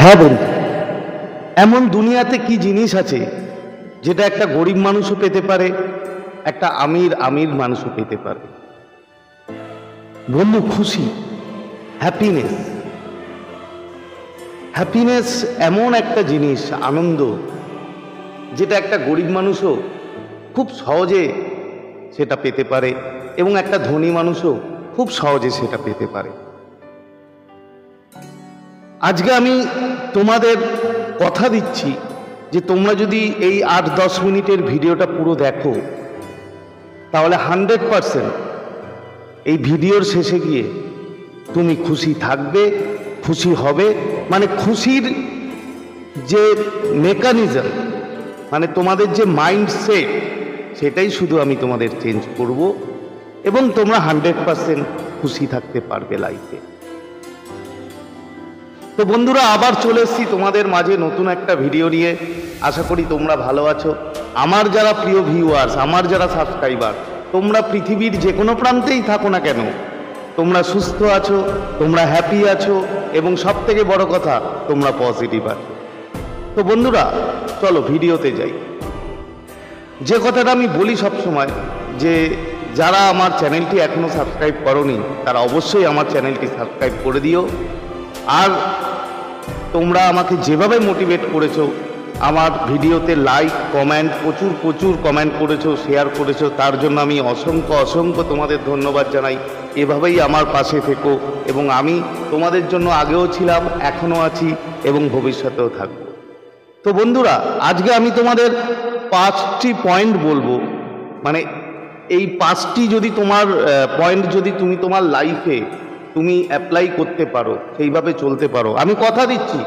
হ্যাঁ বন্ধু, এমন দুনিয়াতে কি জিনিস আছে যেটা একটা গরিব মানুষও পেতে পারে, একটা আমির আমির মানুষও পেতে পারে? বন্ধু, খুশি, হ্যাপিনেস। হ্যাপিনেস এমন একটা জিনিস, আনন্দ, যেটা একটা গরিব মানুষও খুব সহজে সেটা পেতে পারে এবং একটা ধনী মানুষও খুব সহজে সেটা পেতে পারে। আজকে আমি তোমাদের কথা দিচ্ছি যে তোমরা যদি এই 8-10 মিনিটের ভিডিওটা পুরো দেখো, তাহলে 100% এই ভিডিওর শেষে গিয়ে তুমি খুশি থাকবে, খুশি হবে। মানে খুশির যে মেকানিজম, মানে তোমাদের যে মাইন্ডসেট, সেটাই শুধু আমি তোমাদের চেঞ্জ করব এবং তোমরা 100% খুশি থাকতে পারবে লাইফে। তো বন্ধুরা, আবার চলে এসেছি তোমাদের মাঝে নতুন একটা ভিডিও নিয়ে। আশা করি তোমরা ভালো আছো। আমার যারা প্রিয় ভিউয়ার্স, আমার যারা সাবস্ক্রাইবার, তোমরা পৃথিবীর যে কোনো প্রান্তেই থাকো না কেন, তোমরা সুস্থ আছো, তোমরা হ্যাপি আছো এবং সব থেকে বড় কথা, তোমরা পজিটিভ আছো। তো বন্ধুরা, চলো ভিডিওতে যাই। যে কথাটা আমি বলি সব সময়, যে যারা আমার চ্যানেলটি এখনো সাবস্ক্রাইব করোনি, তারা অবশ্যই আমার চ্যানেলটি সাবস্ক্রাইব করে দিও। আর তোমরা আমাকে যেভাবে মোটিভেট করেছো, আমার ভিডিওতে লাইক, কমেন্ট, প্রচুর কমেন্ট করেছো, শেয়ার করেছো, তার জন্য আমি অসংখ্য তোমাদের ধন্যবাদ জানাই। এভাবেই আমার পাশে থেকো এবং আমি তোমাদের জন্য আগেও ছিলাম, এখনও আছি এবং ভবিষ্যতেও থাকবো। তো বন্ধুরা, আজকে আমি তোমাদের 5টি পয়েন্ট বলবো। মানে এই 5টি যদি তোমার পয়েন্ট যদি তুমি তোমার লাইফে তুমি অ্যাপ্লাই করতে পারো, সেইভাবে চলতে পারো, আমি কথা দিচ্ছি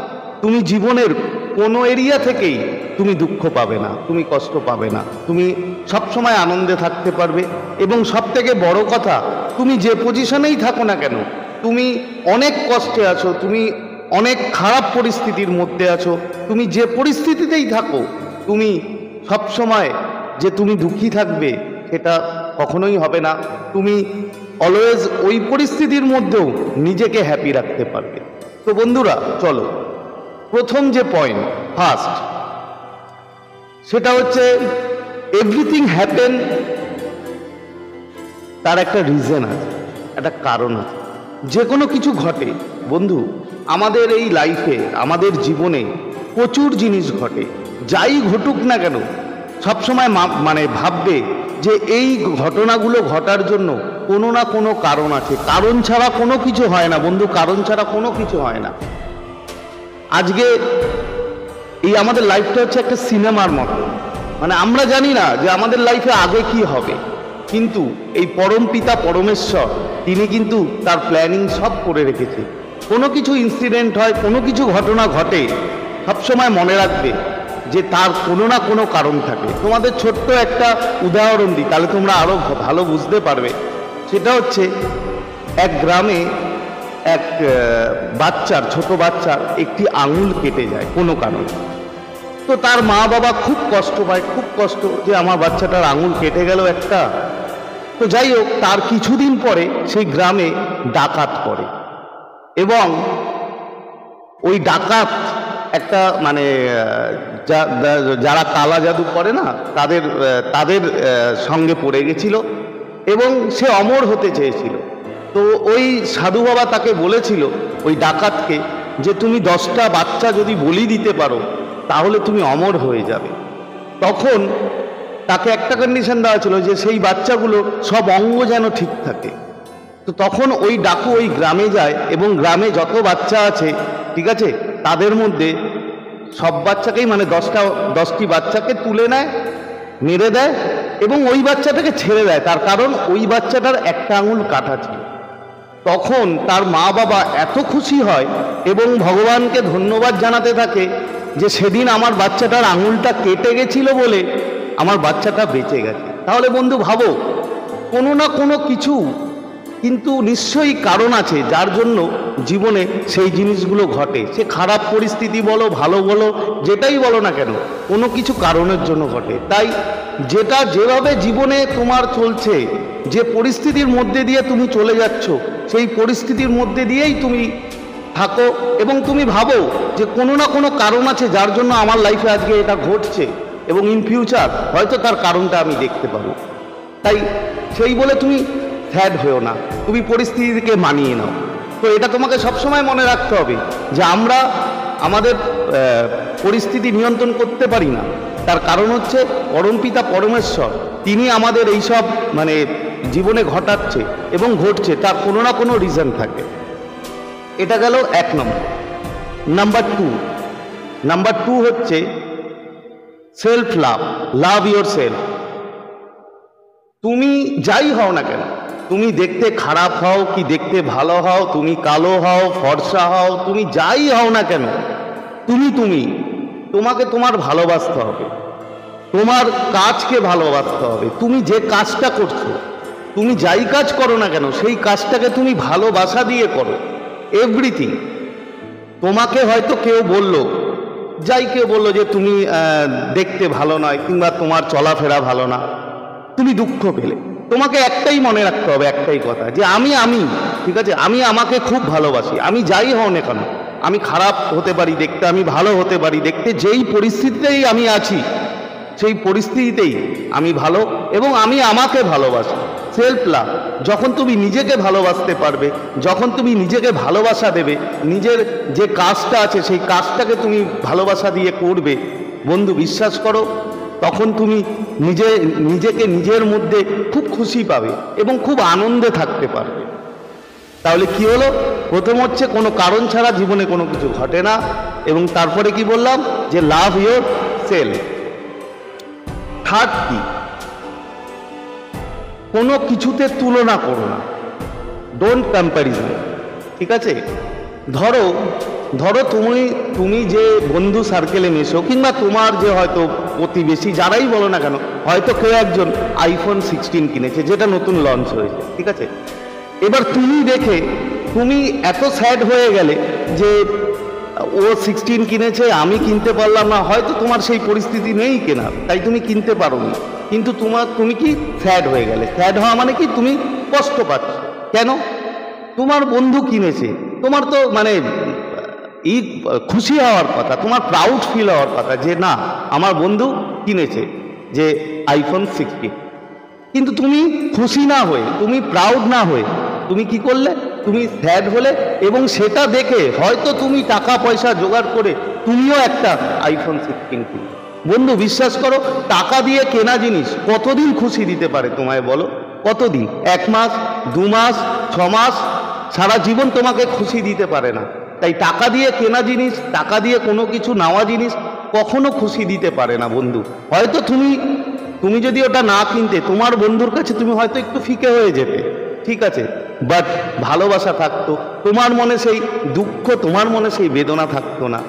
তুমি জীবনের কোনো এরিয়া থেকেই তুমি দুঃখ পাবে না, তুমি কষ্ট পাবে না, তুমি সবসময় আনন্দে থাকতে পারবে। এবং সব থেকে বড় কথা, তুমি যে পজিশনেই থাকো না কেন, তুমি অনেক কষ্টে আছো, তুমি অনেক খারাপ পরিস্থিতির মধ্যে আছো, তুমি যে পরিস্থিতিতেই থাকো, তুমি সবসময় যে তুমি দুঃখী থাকবে সেটা কখনোই হবে না। তুমি অলওয়েজ ওই পরিস্থিতির মধ্যেও নিজেকে হ্যাপি রাখতে পারবে। তো বন্ধুরা, চলো প্রথম যে পয়েন্ট, ফার্স্ট, সেটা হচ্ছে এভরিথিং হ্যাপেন, তার একটা রিজন আছে, একটা কারণ আছে। যে কোনো কিছু ঘটে বন্ধু, আমাদের এই লাইফে, আমাদের জীবনে প্রচুর জিনিস ঘটে। যাই ঘটুক না কেন, সবসময় মানে ভাববে যে এই ঘটনাগুলো ঘটার জন্য কোনো না কোনো কারণ আছে। কারণ ছাড়া কোনো কিছু হয় না বন্ধু, কারণ ছাড়া কোনো কিছু হয় না। আজকে এই আমাদের লাইফটা হচ্ছে একটা সিনেমার মতো। মানে আমরা জানি না যে আমাদের লাইফে আগে কি হবে, কিন্তু এই পরম পিতা পরমেশ্বর, তিনি কিন্তু তার প্ল্যানিং সব করে রেখেছে। কোনো কিছু ইনসিডেন্ট হয়, কোনো কিছু ঘটনা ঘটে, সবসময় মনে রাখবে যে তার কোনো না কোনো কারণ থাকে। তোমাদের ছোট্ট একটা উদাহরণ দিই, তাহলে তোমরা আরো ভালো বুঝতে পারবে। সেটা হচ্ছে এক গ্রামে এক বাচ্চার, ছোট বাচ্চার একটি আঙুল কেটে যায় কোনো কারণে। তো তার মা বাবা খুব কষ্ট পায়, খুব কষ্ট যে আমার বাচ্চাটার আঙুল কেটে গেল একটা। তো যাই হোক, তার কিছুদিন পরে সেই গ্রামে ডাকাত পড়ে এবং ওই ডাকাত একটা মানে যারা কালা জাদু করে না, তাদের সঙ্গে পড়ে গেছিল এবং সে অমর হতে চেয়েছিল। তো ওই সাধু বাবা তাকে বলেছিল, ওই ডাকাতকে, যে তুমি 10টা বাচ্চা যদি বলি দিতে পারো তাহলে তুমি অমর হয়ে যাবে। তখন তাকে একটা কন্ডিশন দেওয়া ছিল, যে সেই বাচ্চাগুলো সব অঙ্গ যেন ঠিক থাকে। তো তখন ওই ডাকু ওই গ্রামে যায় এবং গ্রামে যত বাচ্চা আছে, ঠিক আছে, তাদের মধ্যে সব বাচ্চাকেই, মানে 10টি বাচ্চাকে তুলে নেয়, মেরে দেয় এবং ওই বাচ্চাটাকে ছেড়ে দেয়। তার কারণ ওই বাচ্চাটার একটা আঙুল কাটা ছিল। তখন তার মা বাবা এত খুশি হয় এবং ভগবানকে ধন্যবাদ জানাতে থাকে যে সেদিন আমার বাচ্চাটার আঙুলটা কেটে গেছিল বলে আমার বাচ্চাটা বেঁচে গেছে। তাহলে বন্ধু ভাবো, কোনো না কোনো কিছু কিন্তু নিশ্চয়ই কারণ আছে যার জন্য জীবনে সেই জিনিসগুলো ঘটে। সে খারাপ পরিস্থিতি বলো, ভালো বলো, যেটাই বলো না কেন, কোনো কিছু কারণের জন্য ঘটে। তাই যেটা যেভাবে জীবনে তোমার চলছে, যে পরিস্থিতির মধ্যে দিয়ে তুমি চলে যাচ্ছ, সেই পরিস্থিতির মধ্যে দিয়েই তুমি থাকো এবং তুমি ভাবো যে কোনো না কোনো কারণ আছে যার জন্য আমার লাইফে আজকে এটা ঘটছে এবং ইন ফিউচার হয়তো তার কারণটা আমি দেখতে পাবো। তাই সেই বলে তুমি স্যাড হয়েও না, তুমি পরিস্থিতিকে মানিয়ে নাও। তো এটা তোমাকে সবসময় মনে রাখতে হবে যে আমরা আমাদের পরিস্থিতি নিয়ন্ত্রণ করতে পারি না, তার কারণ হচ্ছে পরমপিতা পরমেশ্বর, তিনি আমাদের এইসব জীবনে ঘটাচ্ছে এবং ঘটছে, তার কোনো না কোনো রিজন থাকে। এটা গেল 1 নম্বর। নাম্বার টু হচ্ছে self love. Love your self. তুমি যাই হও না কেন, তুমি দেখতে খারাপ হও কি দেখতে ভালো হও, তুমি কালো হও ফর্সা হও, তুমি যাই হও না কেন, তোমাকে তোমার ভালোবাসতে হবে, তোমার কাজকে ভালোবাসতে হবে। তুমি যে কাজটা করছো, তুমি যাই কাজ করো না কেন, সেই কাজটাকে তুমি ভালোবাসা দিয়ে করো। এভরিথিং। তোমাকে হয়তো কেউ বললো যে তুমি দেখতে ভালো নয় কিংবা তোমার চলাফেরা ভালো না, তুমি দুঃখ পেলে, তোমাকে একটাই মনে রাখতে হবে, একটাই কথা, যে আমি ঠিক আছে, আমি আমাকে খুব ভালোবাসি। আমি যাই হও না কেন, আমি খারাপ হতে পারি দেখতে, আমি ভালো হতে পারি দেখতে, যেই পরিস্থিতিতেই আমি আছি সেই পরিস্থিতিতেই আমি ভালো এবং আমি আমাকে ভালোবাসি। Self love. যখন তুমি নিজেকে ভালোবাসতে পারবে, যখন তুমি নিজেকে ভালোবাসা দেবে, নিজের যে কাজটা আছে সেই কাজটাকে তুমি ভালোবাসা দিয়ে করবে, বন্ধু বিশ্বাস করো, তখন তুমি নিজেকে নিজের মধ্যে খুব খুশি পাবে এবং খুব আনন্দে থাকতে পারবে। তাহলে কি হলো? প্রথম হচ্ছে কোনো কারণ ছাড়া জীবনে কোনো কিছু ঘটে না, এবং তারপরে কি বললাম যে লাভ ইয়োর সেলফ। থার্ড কি? কোনো কিছুতে তুলনা করো না, ডোন্ট কম্প্যারিজন। ঠিক আছে? ধরো তুমি যে বন্ধু সার্কেলে মেশো কিংবা তোমার যে হয়তো প্রতিবেশী যারাই বলো না কেন, হয়তো কেউ একজন আইফোন 16 কিনেছে, যেটা নতুন লঞ্চ হয়েছে। ঠিক আছে? এবার তুমি দেখে তুমি এত স্যাড হয়ে গেলে যে ও 16 কিনেছে, আমি কিনতে পারলাম না। হয়তো তোমার সেই পরিস্থিতি নেই কেনা, তাই তুমি কিনতে পারো নি, কিন্তু তুমি কি স্যাড হয়ে গেলে। স্যাড হওয়া মানে কি? তুমি কষ্ট পাচ্ছ। কেন? তোমার বন্ধু কিনেছে, তোমার তো খুশি হওয়ার কথা, তোমার প্রাউড ফিল হওয়ার কথা যে না, আমার বন্ধু কিনেছে যে আইফোন 16। কিন্তু তুমি খুশি না হয়ে, তুমি প্রাউড না হয়ে, তুমি কি করলে? তুমি স্যাড হলে, এবং সেটা দেখে হয়তো তুমি টাকা পয়সা জোগাড় করে তুমিও একটা আইফোন 16 কিনলে। বন্ধু বিশ্বাস করো, টাকা দিয়ে কেনা জিনিস কতদিন খুশি দিতে পারে তোমায় বলো? কতদিন? 1 মাস, 2 মাস, 6 মাস, সারা জীবন তোমাকে খুশি দিতে পারে না। তাই টাকা দিয়ে কেনা জিনিস, টাকা দিয়ে কোনো কিছু নেওয়া জিনিস কখনো খুশি দিতে পারে না বন্ধু। হয়তো তুমি যদি ওটা না কিনতে, তোমার বন্ধুর কাছে তুমি হয়তো একটু ফিকে হয়ে যেতে, ঠিক আছে, বাট ভালোবাসা থাকতো, তোমার মনে সেই দুঃখ, তোমার মনে সেই বেদনা থাকতো না।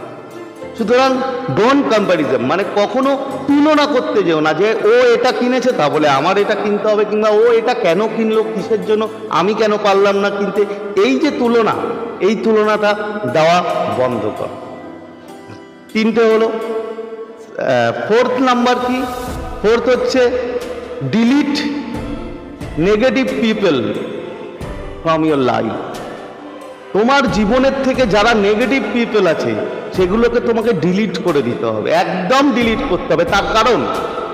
সুতরাং ডোন্ট কম্প্যারিজন, কখনো তুলনা করতে যেও না যে ও এটা কিনেছে তা বলে আমার এটা কিনতে হবে, কিংবা ও এটা কেন কিনলো, কিসের জন্য, আমি কেন পারলাম না কিনতে। এই যে তুলনা, এই তুলনাটা দেওয়া বন্ধ কর। 3টে হলো। 4th নাম্বার কি? 4th হচ্ছে delete negative people from your life. তোমার জীবনের থেকে যারা নেগেটিভ পিপল আছে সেগুলোকে তোমাকে ডিলিট করে দিতে হবে, একদম ডিলিট করতে হবে। তার কারণ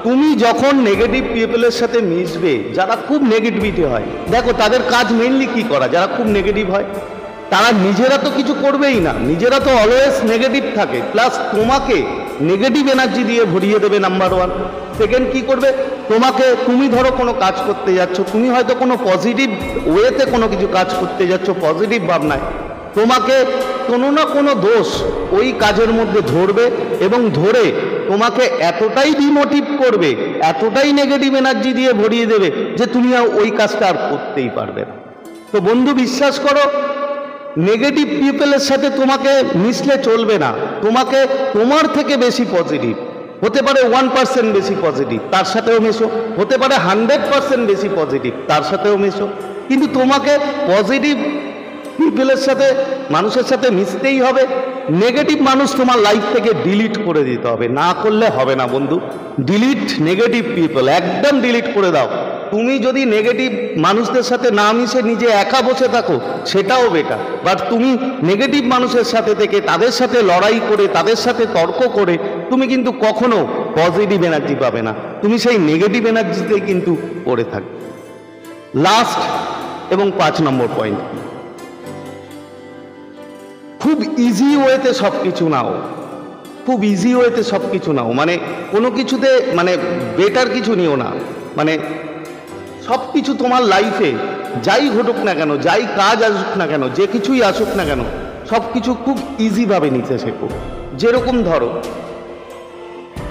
তুমি যখন নেগেটিভ পিপলের সাথে মিশবে, যারা খুব নেগেটিভিটি হয়, দেখো তাদের কাজ মেইনলি কি করা, যারা খুব নেগেটিভ হয় তারা নিজেরা তো কিছু করবেই না, নিজেরা তো অলওয়েজ নেগেটিভ থাকে, প্লাস তোমাকে নেগেটিভ এনার্জি দিয়ে ভরিয়ে দেবে। নাম্বার 1। সেকেন্ড কি করবে? তুমি ধরো কোনো কাজ করতে যাচ্ছ, তুমি হয়তো কোনো পজিটিভ ওয়েতে কোনো কিছু কাজ করতে যাচ্ছ, পজিটিভ ভাবনায়, তোমাকে কোনো না কোনো দোষ ওই কাজের মধ্যে ধরবে এবং ধরে তোমাকে এতটাই ডিমোটিভ করবে, এতটাই নেগেটিভ এনার্জি দিয়ে ভরিয়ে দেবে যে তুমি ওই কাজটা আর করতেই পারবে না। তো বন্ধু বিশ্বাস করো, নেগেটিভ পিপলের সাথে তোমাকে মিশলে চলবে না। তোমাকে তোমার থেকে বেশি পজিটিভ, হতে পারে 1% বেশি পজিটিভ, তার সাথেও মেশো, হতে পারে 100% বেশি পজিটিভ, তার সাথেও মেশো, কিন্তু তোমাকে পজিটিভ পিপলের সাথে, মানুষের সাথে মিশতেই হবে। নেগেটিভ মানুষ তোমার লাইফ থেকে ডিলিট করে দিতে হবে, না করলে হবে না বন্ধু। ডিলিট নেগেটিভ পিপল, একদম ডিলিট করে দাও। তুমি যদি নেগেটিভ মানুষদের সাথে না মিশে নিজে একা বসে থাকো সেটাও বেটার, বাট তুমি নেগেটিভ মানুষের সাথে থেকে তাদের সাথে লড়াই করে তাদের সাথে তর্ক করে তুমি কিন্তু কখনো পজিটিভ এনার্জি পাবে না, তুমি সেই নেগেটিভ এনার্জিতেই কিন্তু পড়ে থাকবে। লাস্ট এবং 5 নম্বর পয়েন্ট, খুব ইজি ওয়েতে সব কিছু নাও, খুব ইজি ওয়েতে সব কিছু নাও, মানে কোনো কিছুতে মানে বেটার কিছু নিও না, মানে সব কিছু তোমার লাইফে যাই ঘটুক না কেন, যাই কাজ আসুক না কেন, যে কিছুই আসুক না কেন, সব কিছু খুব ইজিভাবে নিতে শেখো। যেরকম ধরো,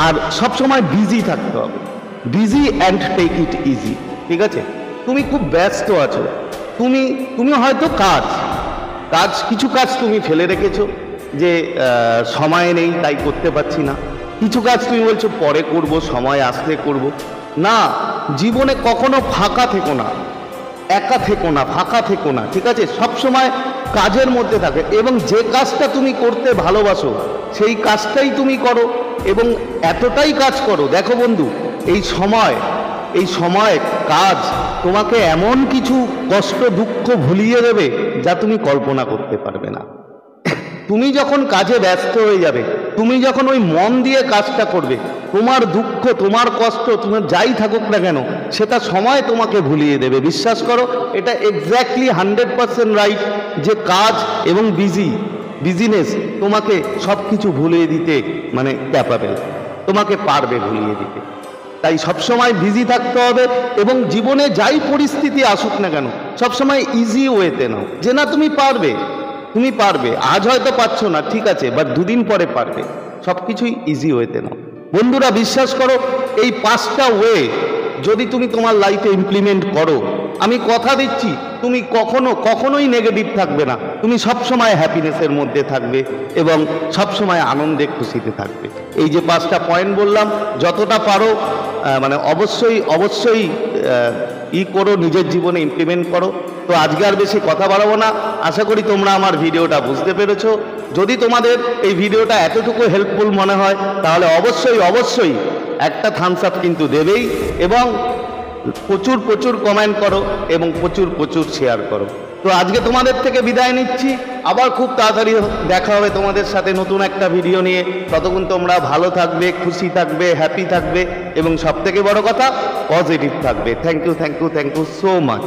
আর সব সময় বিজি থাকতে হবে, busy and take it easy, ঠিক আছে? তুমি খুব ব্যস্ত আছো, তুমি হয়তো কিছু কাজ তুমি ফেলে রেখেছো যে সময় নেই তাই করতে পারছি না, কিছু কাজ তুমি বলছো পরে করব, সময় আসলে করব না। জীবনে কখনো ফাঁকা থেকো না, একা থেকো না, ফাঁকা থেকো না, ঠিক আছে? সব সময় কাজের মধ্যে থাকে, এবং যে কাজটা তুমি করতে ভালোবাসো সেই কাজটাই তুমি করো, এবং এতটাই কাজ করো। দেখো বন্ধু, এই সময় কাজ তোমাকে এমন কিছু কষ্ট দুঃখ ভুলিয়ে দেবে যা তুমি কল্পনা করতে পারবে না। তুমি যখন কাজে ব্যস্ত হয়ে যাবে, তুমি যখন ওই মন দিয়ে কাজটা করবে, তোমার দুঃখ, তোমার কষ্ট, তোমার যাই থাকুক না কেন, সেটা সময় তোমাকে ভুলিয়ে দেবে। বিশ্বাস করো, এটা এক্স্যাক্টলি 100% রাইট, যে কাজ এবং বিজনেস তোমাকে সব কিছু ভুলিয়ে দিতে মানে ক্যাপাবেল, তোমাকে পারবে ভুলিয়ে দিতে। তাই সবসময় বিজি থাকতে হবে, এবং জীবনে যাই পরিস্থিতি আসুক না কেন সবসময় ইজি ওয়েতে নাও, যে না তুমি পারবে। আজ হয়তো পারছো না, ঠিক আছে, বাট দুদিন পরে পারবে। সব কিছুই ইজি ওয়েতে নাও। বন্ধুরা, বিশ্বাস করো, এই 5টা ওয়ে যদি তুমি তোমার লাইফে ইমপ্লিমেন্ট করো, আমি কথা দিচ্ছি তুমি কখনোই নেগেটিভ থাকবে না, তুমি সবসময় হ্যাপিনেসের মধ্যে থাকবে এবং সবসময় আনন্দে খুশিতে থাকবে। এই যে 5টা পয়েন্ট বললাম, যতটা পারো মানে অবশ্যই করো, নিজের জীবনে ইমপ্লিমেন্ট করো। তো আজকে আর বেশি কথা বাড়াবো না, আশা করি তোমরা আমার ভিডিওটা বুঝতে পেরেছো। যদি তোমাদের এই ভিডিওটা এতটুকু হেল্পফুল মনে হয় তাহলে অবশ্যই একটা থামস আপ কিন্তু দেবেই, এবং প্রচুর কমেন্ট করো এবং প্রচুর শেয়ার করো। তো আজকে তোমাদের থেকে বিদায় নিচ্ছি, আবার খুব তাড়াতাড়ি দেখা হবে তোমাদের সাথে নতুন একটা ভিডিও নিয়ে। ততক্ষণ তোমরা ভালো থাকবে, খুশি থাকবে, হ্যাপি থাকবে, এবং সবথেকে বড় কথা পজিটিভ থাকবে। Thank you so much.